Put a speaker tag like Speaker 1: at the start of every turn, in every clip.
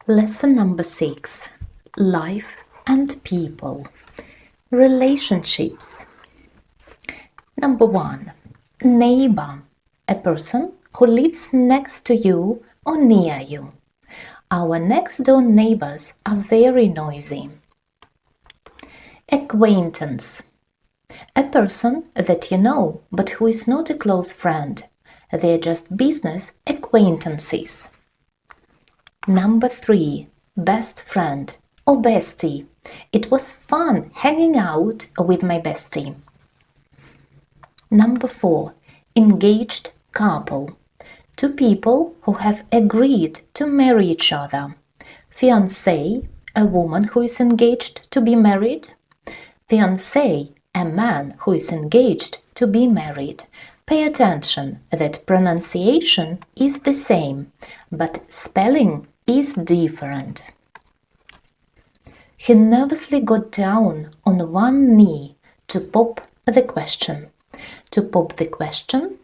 Speaker 1: Lesson number 6. Life and people. Relationships. Number 1. Neighbor. A person who lives next to you or near you. Our next door neighbors are very noisy. Acquaintance. A person that you know but who is not a close friend. They are just business acquaintances. Number 3. Best friend or bestie. It was fun hanging out with my bestie. Number 4. Engaged couple. Two people who have agreed to marry each other. Fiancé, a woman who is engaged to be married. Fiancé, a man who is engaged to be married. Pay attention that pronunciation is the same, but spelling is different. He nervously got down on one knee to pop the question. To pop the question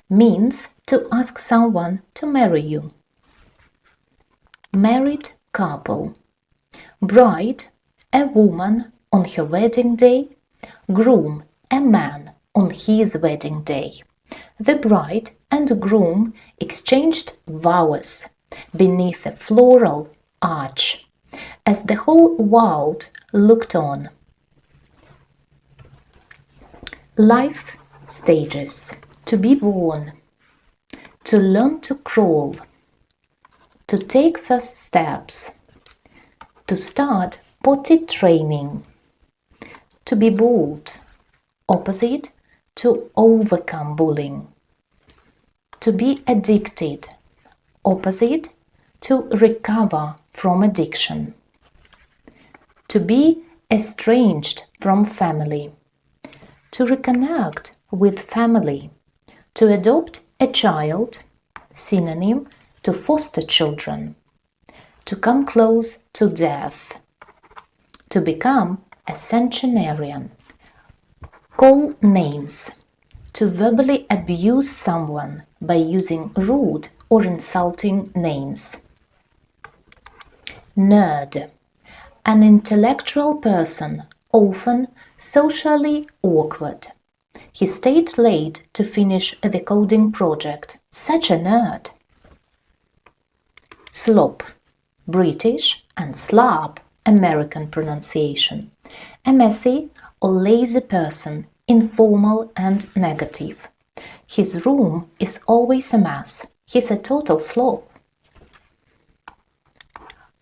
Speaker 1: means to ask someone to marry you. Married couple. Bride, a woman on her wedding day. Groom, a man on his wedding day. The bride and groom exchanged vows beneath a floral arch, as the whole world looked on. Life stages. To be born. To learn to crawl. To take first steps. To start potty training. To be bold. Opposite to overcome bullying. To be addicted. Opposite to recover from addiction. To be estranged from family. To reconnect with family. To adopt a child, synonym to foster children. To come close to death. To become a centenarian. Call names. To verbally abuse someone by using rude or insulting names. Nerd. An intellectual person, often socially awkward. He stayed late to finish the coding project. Such a nerd. Slop. British and slab, American pronunciation. A messy or lazy person, informal and negative. His room is always a mess. He's a total slop.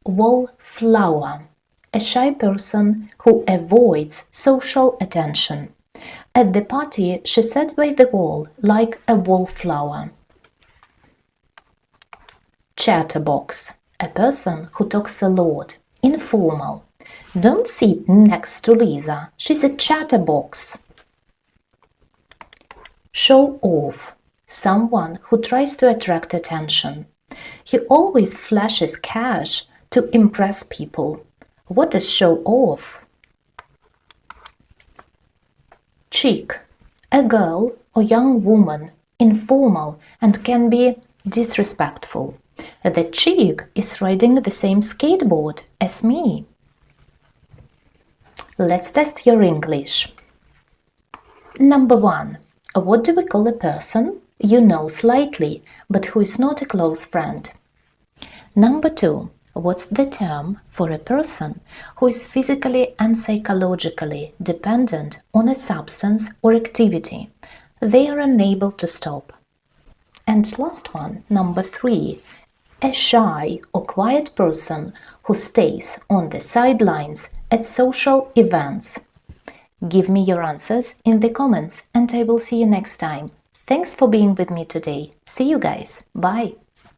Speaker 1: Wallflower. A shy person who avoids social attention. At the party, she sat by the wall like a wallflower. Chatterbox. A person who talks a lot. Informal. Don't sit next to Lisa. She's a chatterbox. Show off. Someone who tries to attract attention. He always flashes cash to impress people. What is show off? Chick. A girl or young woman, informal and can be disrespectful. The chick is riding the same skateboard as me. Let's test your English. Number 1. What do we call a person you know slightly, but who is not a close friend? Number 2. What's the term for a person who is physically and psychologically dependent on a substance or activity? They are unable to stop. And last one, number 3. A shy or quiet person who stays on the sidelines at social events. Give me your answers in the comments and I will see you next time. Thanks for being with me today. See you guys. Bye.